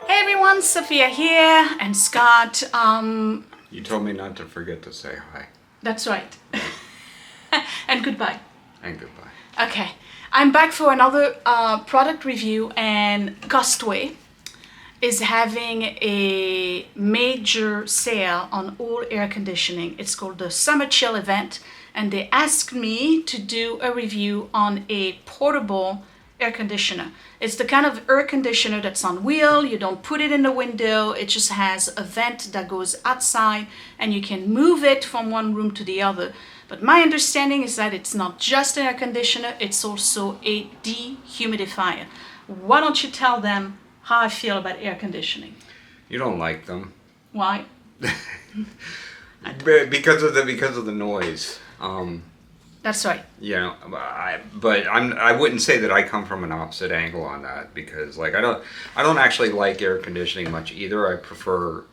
Hey everyone, Sophia here, and Scott. You told me not to forget to say hi. That's right. And goodbye. And goodbye. Okay, I'm back for another product review, and Costway is having a major sale on all air conditioning. It's called the Summer Chill event, and they asked me to do a review on a portable air conditioner. It's the kind of air conditioner that's on wheel. You don't put it in the window. It just has a vent that goes outside and you can move it from one room to the other. But my understanding is that it's not just an air conditioner, it's also a dehumidifier. Why don't you tell them how I feel about air conditioning? You don't like them. Why? because of the noise. That's right. You know, I wouldn't say that I come from an opposite angle on that, because like I don't actually like air conditioning much either. I prefer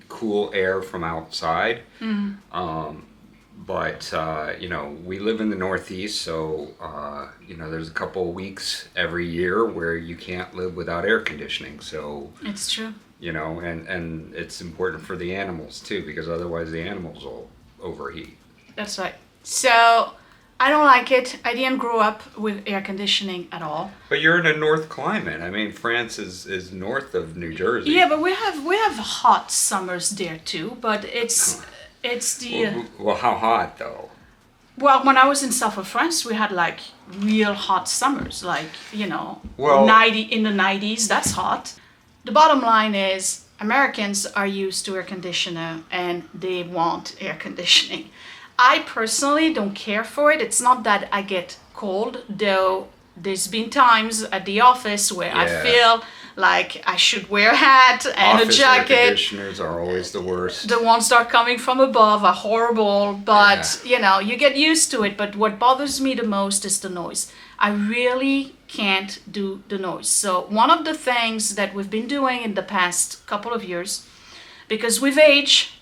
cool air from outside. But you know, we live in the Northeast, so you know, there's a couple of weeks every year where you can't live without air conditioning. So It's true. you know, and it's important for the animals too, because otherwise the animals will overheat. That's right. So I don't like it. I didn't grow up with air conditioning at all. But you're in a north climate. I mean, France is north of New Jersey. Yeah, but we have hot summers there too. But it's the Well, how hot though? well, when I was in south of France, we had like real hot summers, like, you know, Well- 90 in the 90s. That's hot. The bottom line is Americans are used to air conditioner and they want air conditioning. I personally don't care for it. It's not that I get cold, though there's been times at the office where I Yeah. feel like I should wear a hat and Office a air jacket. conditioners are always the worst. The ones that are coming from above are horrible, but you know, you get used to it. But what bothers me the most is the noise. I really can't do the noise. So one of the things that we've been doing in the past couple of years, because with age,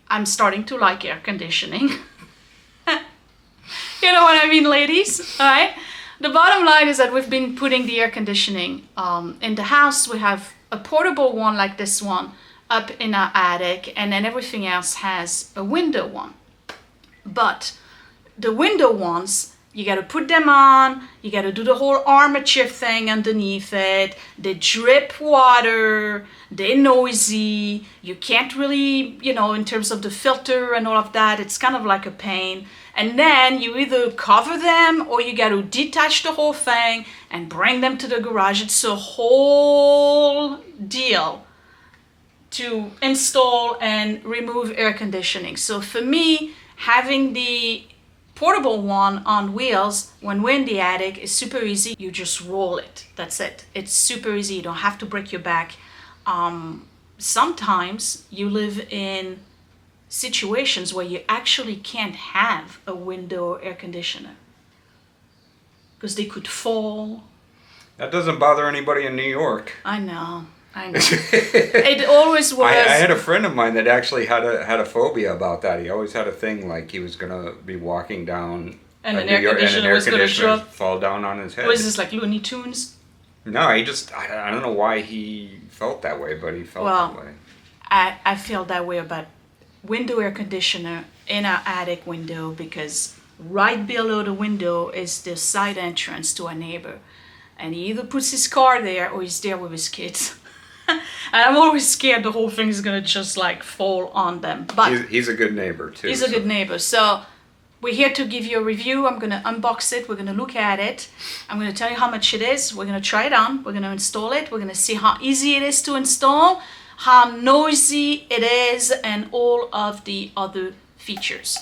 I'm starting to like air conditioning. You know what I mean, ladies? All right? The bottom line is that we've been putting the air conditioning in the house. We have a portable one like this one up in our attic, and then everything else has a window one. But the window ones, you got to put them on, you got to do the whole armature thing underneath it. They drip water, they're noisy. You can't really, you know, in terms of the filter and all of that, it's kind of like a pain. And then you either cover them or you got to detach the whole thing and bring them to the garage. It's a whole deal to install and remove air conditioning. So for me, having the portable one on wheels when we're in the attic is super easy. You just roll it. That's it. It's super easy. You don't have to break your back. Sometimes you live in situations where you actually can't have a window air conditioner because they could fall. That doesn't bother anybody in New York. I know. It always was. I had a friend of mine that actually had a phobia about that. He always had a thing like he was gonna be walking down And an New air York, and an conditioner air was gonna conditioner drop. fall down on his head. Was this like Looney Tunes? No, he just I don't know why he felt that way, but he felt Well, that way. I feel that way about window air conditioner in our attic window, because right below the window is the side entrance to our neighbor, and he either puts his car there or he's there with his kids. And I'm always scared the whole thing is gonna just like fall on them. But He's a good neighbor too. he's a good neighbor. So we're here to give you a review. I'm gonna unbox it. We're gonna look at it. I'm gonna tell you how much it is. We're gonna try it on. We're gonna install it. We're gonna see how easy it is to install, how noisy it is, and all of the other features.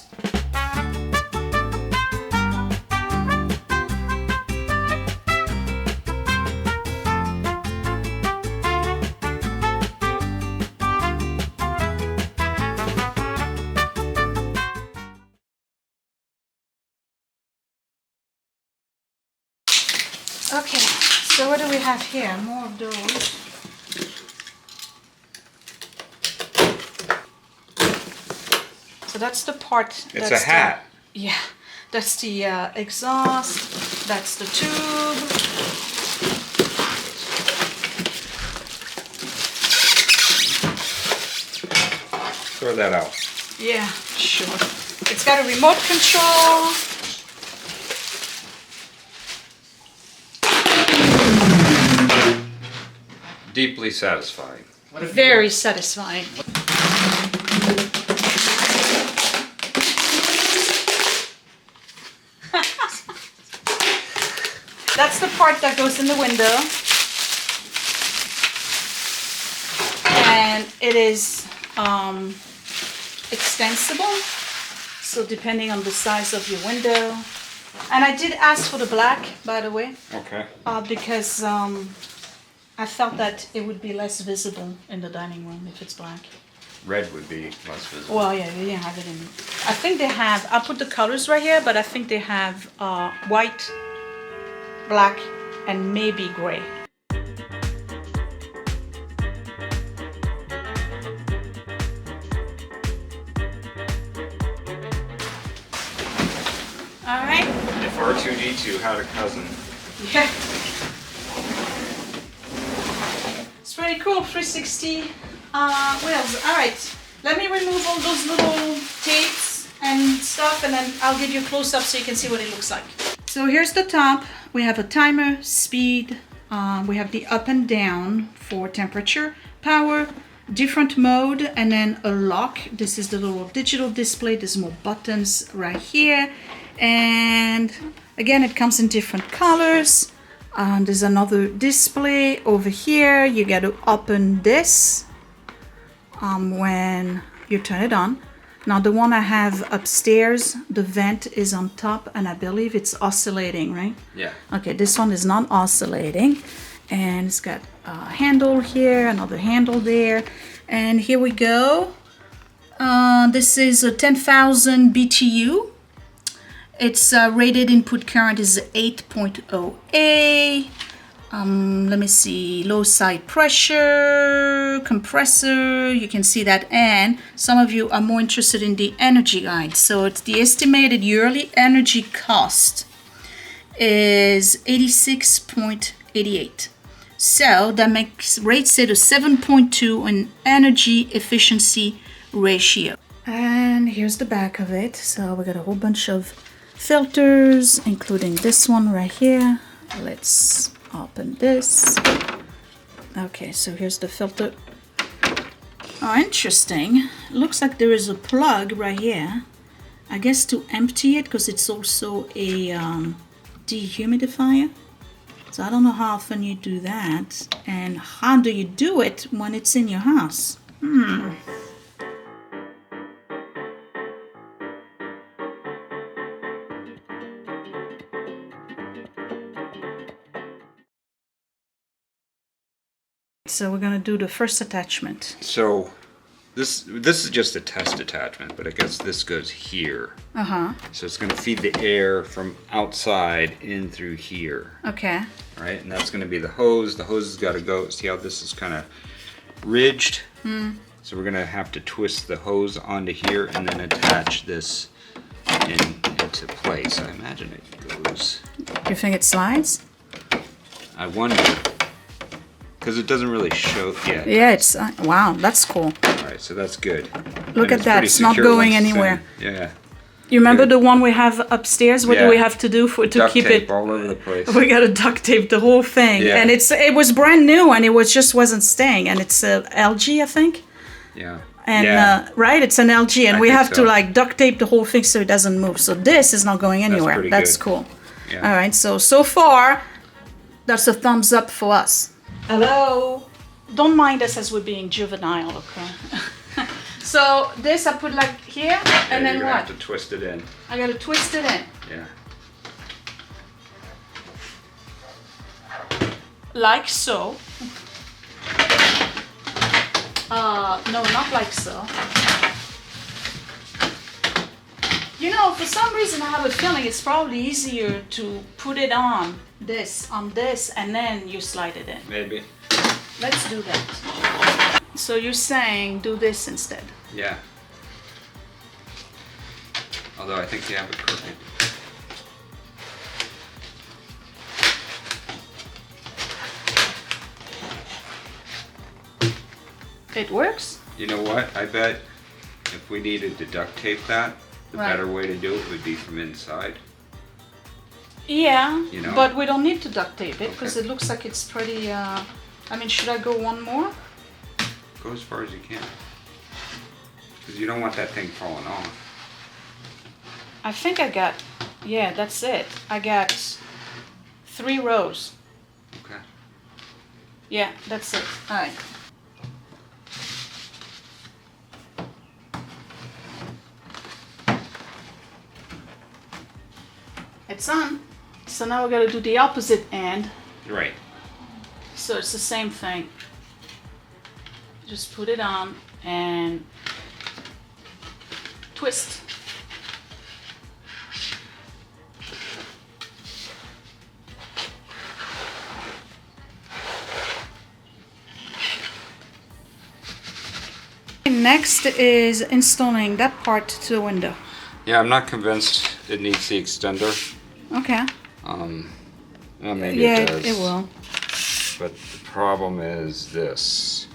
Okay, so what do we have here? More of those. So that's the part. It's a hat. Yeah, that's the exhaust. That's the tube. throw that out. Yeah, sure. It's got a remote control. Deeply satisfying. Very satisfying. That's the part that goes in the window. And it is extensible. So depending on the size of your window. And I did ask for the black, by the way. Okay. Because I felt that it would be less visible in the dining room if it's black. Red would be less visible. Well, yeah, they didn't have it in. I think they have. I'll put the colors right here, but I think they have white, black, and maybe gray. All right. If R2D2 had a cousin. Yeah. It's pretty cool. 360 wheels. All right. Let me remove all those little tapes and stuff, and then I'll give you a close-up so you can see what it looks like. So here's the top. We have a timer, speed. We have the up and down for temperature, power, different mode, and then a lock. This is the little digital display. There's more buttons right here. And again, it comes in different colors. There's another display over here. You got to open this when you turn it on. Now the one I have upstairs, the vent is on top, and I believe it's oscillating, right? Yeah. Okay, this one is not oscillating, and it's got a handle here, another handle there, and here we go. This is a 10,000 BTU. Its rated input current is 8.0A. Let me see, low side pressure, compressor, you can see that, and some of you are more interested in the energy guide. So it's the estimated yearly energy cost is 86.88. So that makes rates it a 7.2 in energy efficiency ratio. And here's the back of it. So we got a whole bunch of filters, including this one right here. Let's open this. Okay, so here's the filter. Oh, interesting. Looks like there is a plug right here. I guess to empty it, because it's also a dehumidifier. So I don't know how often you do that, and how do you do it when it's in your house? So we're gonna do the first attachment. So this is just a test attachment, but I guess this goes here. So it's gonna feed the air from outside in through here. Okay. Right, and that's gonna be the hose. The hose has gotta go. See how this is kind of ridged? So we're gonna have to twist the hose onto here and then attach this into place. I imagine it goes. You think it slides? I wonder. Because it doesn't really show yet. Yeah, it's wow, that's cool. Alright, so that's good. Look And at that, it's not secure going once it's in. anywhere. Yeah. You remember Good. the one we have upstairs? What do Yeah. we have to do to Duct keep tape it? all over the place. We gotta duct tape the whole thing, Yeah. and it was brand new, and it wasn't staying, and it's LG, I think. Yeah. And yeah. right, it's an LG, and I we think have to so. like duct tape the whole thing so it doesn't move. So this is not going anywhere. pretty That's good. cool. Yeah. All right, so far, that's a thumbs up for us. Hello. Don't mind us as we're being juvenile, okay? So this I put like here, and then You're gonna what? have to twist it in. I gotta twist it in. Yeah. Like so. No, not like so. You know, for some reason I have a feeling it's probably easier to put it on this, and then you slide it in. Maybe. Let's do that. So you're saying do this instead? Yeah. Although I think you have it crooked. It works? You know what? I bet If we needed to duct tape that, the Right. better way to do it would be from inside. Yeah, You know? but we don't need to duct tape it because Okay. it looks like it's pretty, I mean, should I go one more? Go as far as you can. Because you don't want that thing falling off. I think I got, yeah, that's it. I got 3 rows. Okay. Yeah, that's it. All right. It's on. So now we gotta do the opposite end. Right. So it's the same thing. Just put it on and twist. Next is installing that part to the window. Yeah, I'm not convinced it needs the extender. Okay. Well, maybe Yeah, it does. it will. But the problem is this.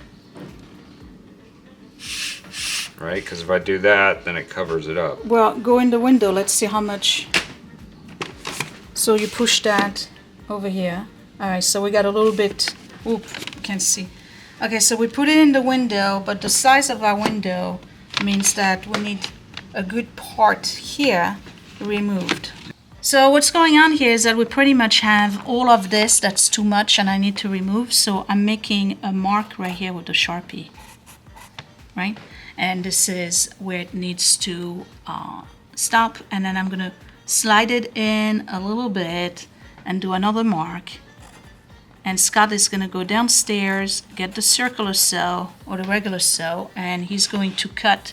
Right? Because if I do that, then it covers it up. Well, go in the window. Let's see how much. So you push that over here. All right, so we got a little bit. Oop, can't see. Okay, so we put it in the window, but the size of our window means that we need a good part here removed. So what's going on here is that we pretty much have all of this that's too much and I need to remove. So I'm making a mark right here with the Sharpie, right? And this is where it needs to stop. And then I'm gonna slide it in a little bit and do another mark. And Scott is gonna go downstairs, get the circular saw or the regular saw, and he's going to cut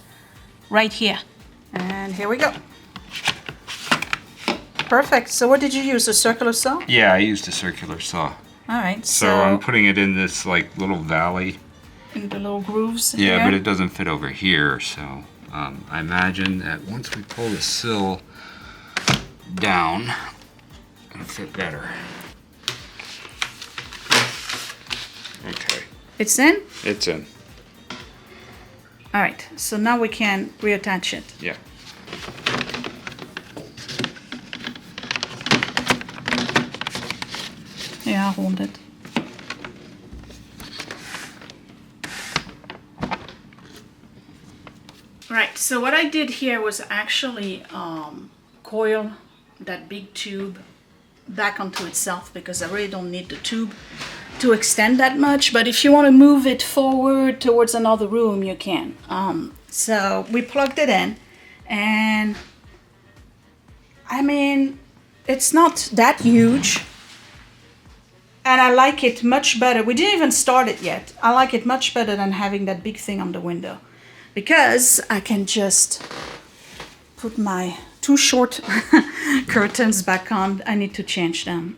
right here. And here we go. Perfect. So what did you use, a circular saw? Yeah, I used a circular saw. All right, So I'm putting it in this like little valley. in the little grooves Yeah, here. but it doesn't fit over here. So I imagine that once we pull the sill down, it'll fit better. Okay, It's in? it's in. All right, so now we can reattach it. Yeah. Yeah, I'll hold it. Right, so what I did here was actually coil that big tube back onto itself because I really don't need the tube to extend that much, but if you want to move it forward towards another room, you can. So we plugged it in, and I mean, it's not that huge. And I like it much better. We didn't even start it yet. I like it much better than having that big thing on the window because I can just put my 2 short curtains back on. I need to change them.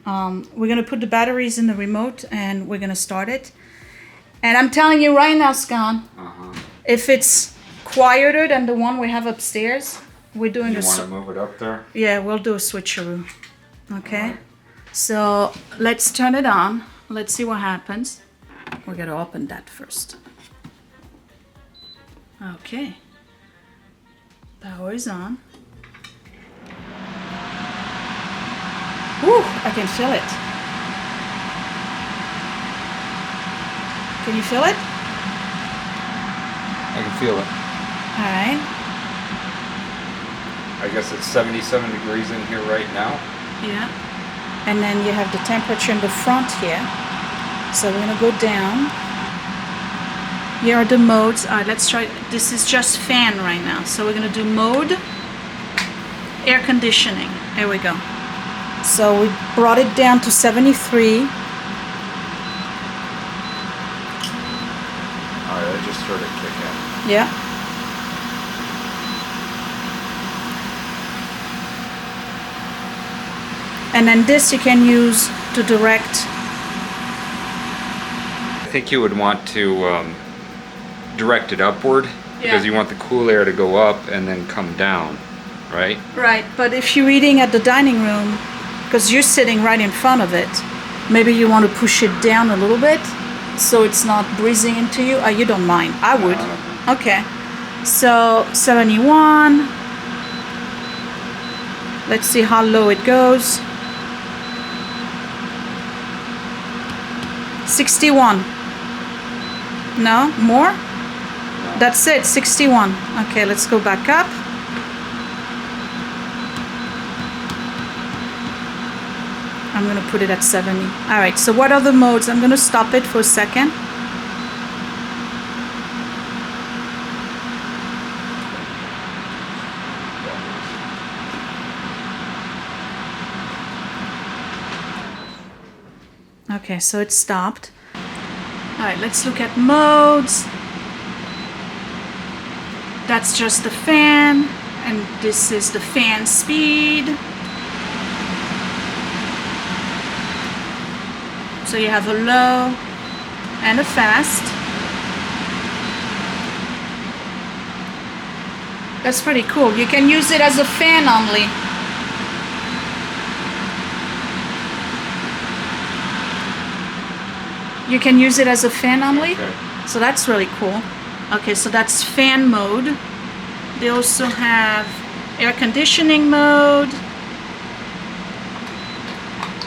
We're gonna put the batteries in the remote and we're gonna start it. And I'm telling you right now, Scott, if it's quieter than the one we have upstairs, we're doing You a want to move it up there? yeah, we'll do a switcheroo. Okay. So let's turn it on. Let's see what happens. We're gonna open that first. Okay. Power is on. Whew, I can feel it. Can you feel it? I can feel it. All right. I guess it's 77 degrees in here right now. Yeah. And then you have the temperature in the front here. So we're gonna go down. Here are the modes. All right, let's try. This is just fan right now. So we're gonna do mode, air conditioning. Here we go. So we brought it down to 73. All right, I just heard it kick in. Yeah. And then this you can use to direct. I think you would want to direct it upward because you want the cool air to go up and then come down, right? Right, but if you're eating at the dining room, because you're sitting right in front of it, maybe you want to push it down a little bit so it's not breezing into you. You don't mind. I would. Okay. So 71. Let's see how low it goes. 61. No, more? That's it, 61. Okay, let's go back up. I'm gonna put it at 70. All right, so what are the modes? I'm gonna stop it for a second. Okay, so it stopped. All right, let's look at modes. That's just the fan, and this is the fan speed. So you have a low and a fast. That's pretty cool. You can use it as a fan only. You can use it as a fan only. Okay. So that's really cool. Okay, so that's fan mode. They also have air conditioning mode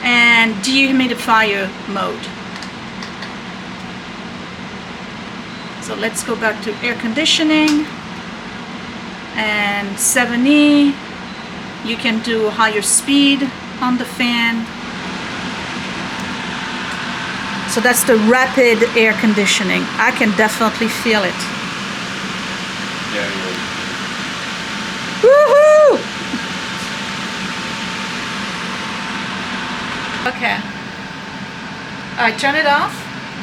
and dehumidifier mode. So let's go back to air conditioning and 70. You can do higher speed on the fan. So that's the rapid air conditioning. I can definitely feel it. Yeah, you're... Woohoo! Okay. All right, turn it off.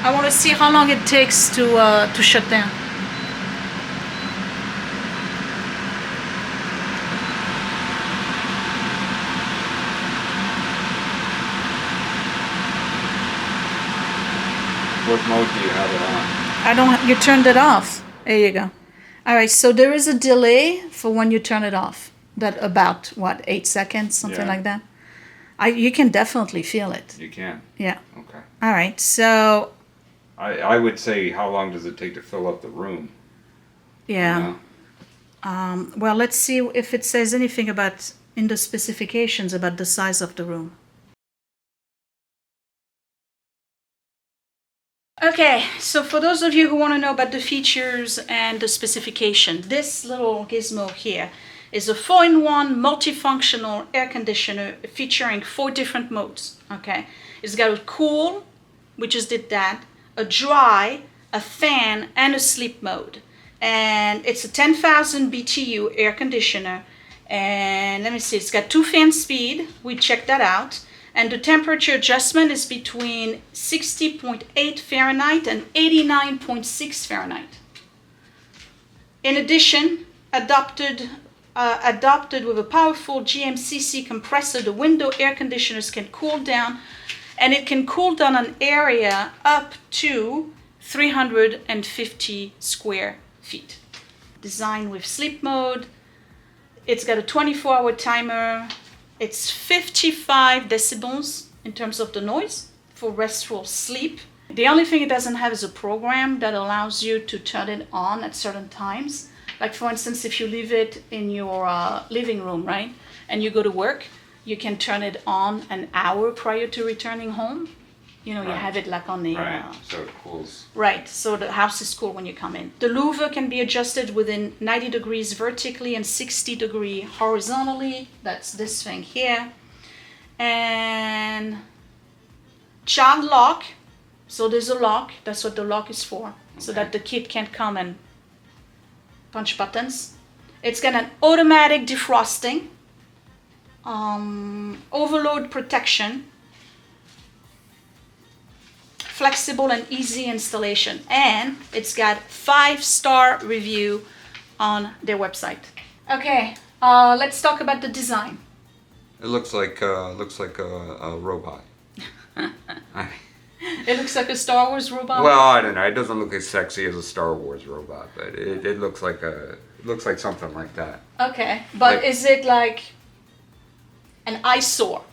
I want to see how long it takes to shut down. What mode do you have it on? I don't. You turned it off. There you go. All right. So there is a delay for when you turn it off. That about what, 8 seconds, something Yeah. like that. You can definitely feel it. You can? Yeah. Okay. All right. So I would say, how long does it take to fill up the room? yeah. You know? Well, let's see if it says anything about in the specifications about the size of the room. Okay, so for those of you who want to know about the features and the specification, this little gizmo here is a 4-in-1 multifunctional air conditioner featuring 4 different modes. Okay, it's got a cool, we just did that, a dry, a fan, and a sleep mode. And it's a 10,000 BTU air conditioner. And let me see, it's got 2 fan speed, we checked that out. And the temperature adjustment is between 60.8 Fahrenheit and 89.6 Fahrenheit. In addition, adopted with a powerful GMCC compressor, the window air conditioners can cool down, and it can cool down an area up to 350 square feet. Designed with sleep mode. It's got a 24-hour timer. It's 55 decibels in terms of the noise for restful sleep. The only thing it doesn't have is a program that allows you to turn it on at certain times. Like for instance, if you leave it in your living room, right, and you go to work, you can turn it on an hour prior to returning home. You know, you have it like on the... Right, so it cools. Right, so the house is cool when you come in. The louver can be adjusted within 90 degrees vertically and 60 degrees horizontally. That's this thing here. And child lock. So there's a lock. That's what the lock is for. So that the kid can't come and punch buttons. It's got an automatic defrosting. Overload protection. Flexible and easy installation, and it's got 5-star review on their website. Okay, let's talk about the design. It looks like a robot. It looks like a Star Wars robot. Well, I don't know. It doesn't look as sexy as a Star Wars robot, but it looks like something like that. Okay, but Like, is it like an eyesore?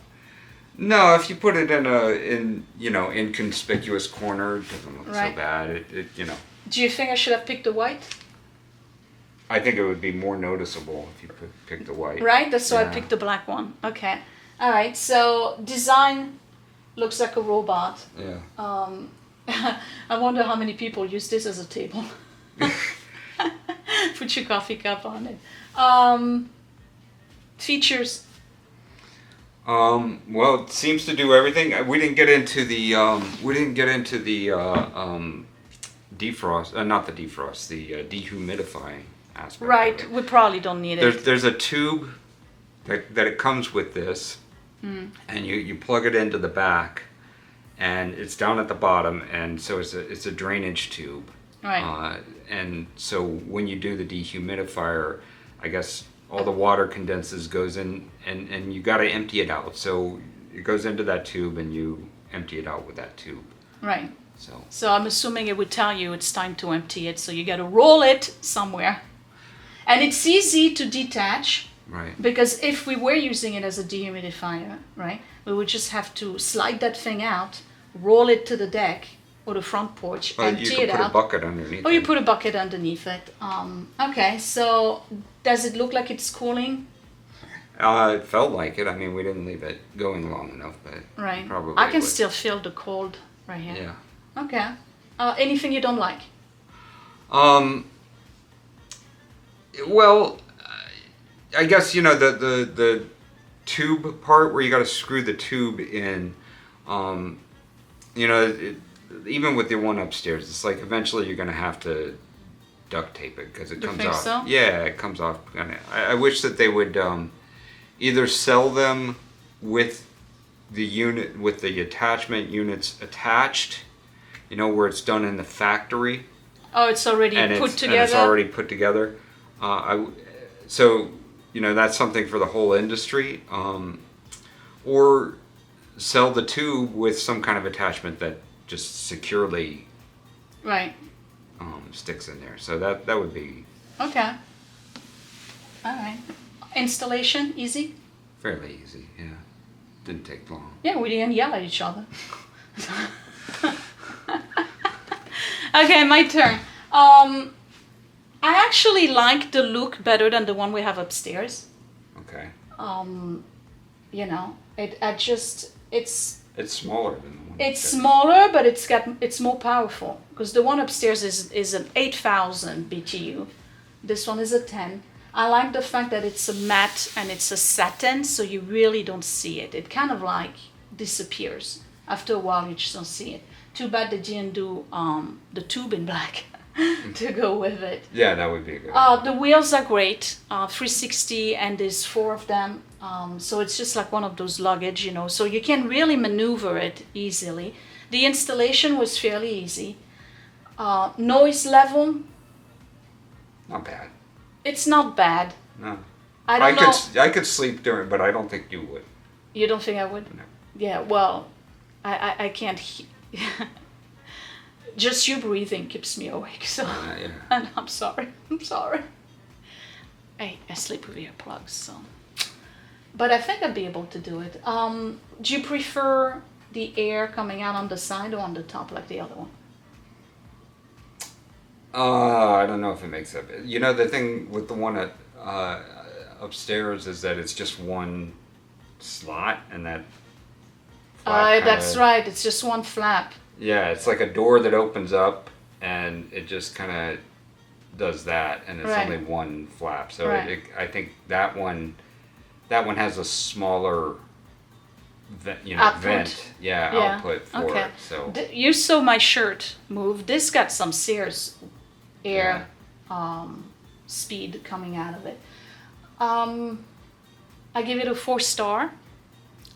no, if you put it in inconspicuous corner, it doesn't look Right. so bad. It. Do you think I should have picked the white? I think it would be more noticeable if you picked the white. Right? That's why I Yeah. picked the black one. Okay. All right. So design looks like a robot. Yeah. I wonder how many people use this as a table. Put your coffee cup on it. Features. Well, it seems to do everything. We didn't get into the defrost, not the defrost, the dehumidifying aspect. Right. Of it. We probably don't need it. There's a tube that it comes with this, and you plug it into the back, and it's down at the bottom, and so it's a drainage tube. Right. And so when you do the dehumidifier, I guess all the water condenses, goes in, and you got to empty it out. So it goes into that tube, and you empty it out with that tube. Right. So So I'm assuming it would tell you it's time to empty it. So you got to roll it somewhere. And it's easy to detach. right. Because if we were using it as a dehumidifier, right, we would just have to slide that thing out, roll it to the deck or the front porch, Well, empty you it could put a out. bucket underneath. Or you it. put a bucket underneath it. Okay, so does it look like it's cooling? It felt like it. I mean, we didn't leave it going long enough, but Right. probably. I can would. still feel the cold right here. Yeah. Okay. Anything you don't like? Well, I guess the tube part where you got to screw the tube in. Even with the one upstairs, it's like eventually you're gonna have to duct tape it because it You comes think off. so? Yeah, it comes off. I wish that they would either sell them with the unit with the attachment units attached, where it's done in the factory. Oh, it's already put together? And it's already put together. So that's something for the whole industry. Or sell the tube with some kind of attachment that just securely Right. sticks in there. So that would be Okay. All right. Installation, easy? fairly easy. Yeah, didn't take long. Yeah, we didn't yell at each other. Okay, my turn. I actually like the look better than the one we have upstairs. Okay. It's smaller than the one. it's upstairs. smaller, but it's more powerful because the one upstairs is an 8,000 BTU. This one is a 10. I like the fact that it's a matte and it's a satin, so you really don't see it. It kind of like disappears after a while. You just don't see it. Too bad they didn't do the tube in black to go with it. Yeah, that would be a good. The wheels are great, 360, and there's 4 of them. So it's just like one of those luggage, so you can really maneuver it easily. The installation was fairly easy. Noise level, Not bad. it's not bad. No. I don't know. I could sleep during, but I don't think you would. You don't think I would? No. Yeah, well, I can't. Just you breathing keeps me awake, so. Yeah. And I'm sorry. Hey, I sleep with earplugs, so. But I think I'd be able to do it. Do you prefer the air coming out on the side or on the top like the other one? I don't know if it makes it. The thing with the one at upstairs is that it's just one slot, and that. flap That's kinda- right. It's just one flap. Yeah, it's like a door that opens up, and it just kind of does that, and it's Right. only one flap. So Right. I think that one has a smaller, Output. vent. Yeah, Yeah, output for okay. it. So You saw my shirt move. This got some serious air speed coming out of it. I give it a 4-star.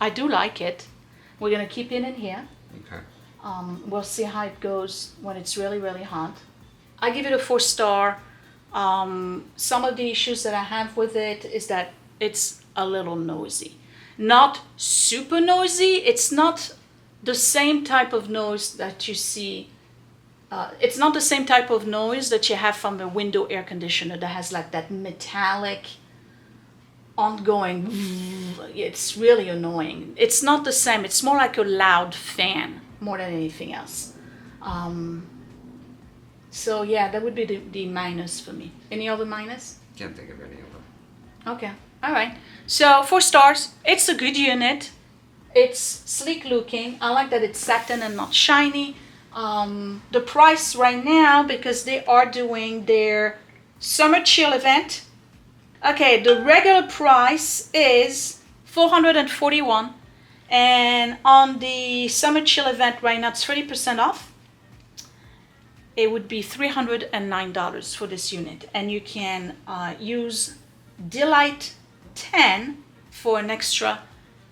I do like it. We're gonna keep it in here. okay. We'll see how it goes when it's really, really hot. I give it a 4-star. Some of the issues that I have with it is that it's a little noisy. Not super noisy. It's not the same type of noise that you see. It's not the same type of noise that you have from a window air conditioner that has like that metallic ongoing. It's really annoying. It's not the same. It's more like a loud fan more than anything else. So yeah, that would be the minus for me. Any other minus? Can't think of any of them. Okay, all right. So 4 stars. It's a good unit. It's sleek looking. I like that it's satin and not shiny. The price right now, because they are doing their summer chill event. Okay, the regular price is $441, and on the summer chill event right now it's 30% off. It would be $309 for this unit, and you can use Delight 10 for an extra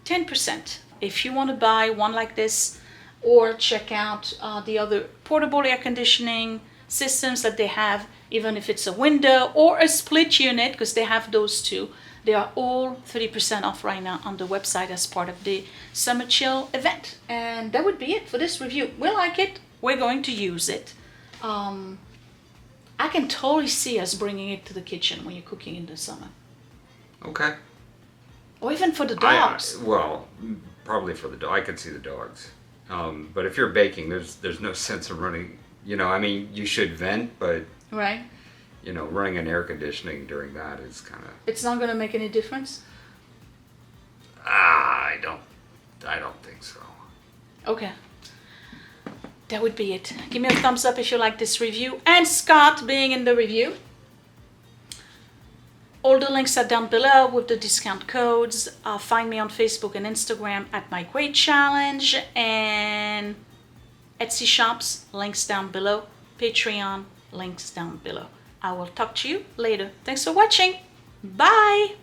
10% if you want to buy one like this, or check out the other portable air conditioning systems that they have, even if it's a window or a split unit, because they have those too. They are all 30% off right now on the website as part of the summer chill event. And that would be it for this review. We like it. We're going to use it. I can totally see us bringing it to the kitchen when you're cooking in the summer. Okay. Or even for the dogs. Well, probably for the dog. I could see the dogs. But if you're baking, there's no sense of running. You know, I mean, you should vent, but Right. you know, running an air conditioning during that is kind of. It's not going to make any difference? I don't think so. Okay. That would be it. Give me a thumbs up if you like this review. And Scott being in the review. All the links are down below with the discount codes. Find me on Facebook and Instagram at mygreatchallenge. And Esty Shops, links down below. Patreon, links down below. I will talk to you later. Thanks for watching. Bye.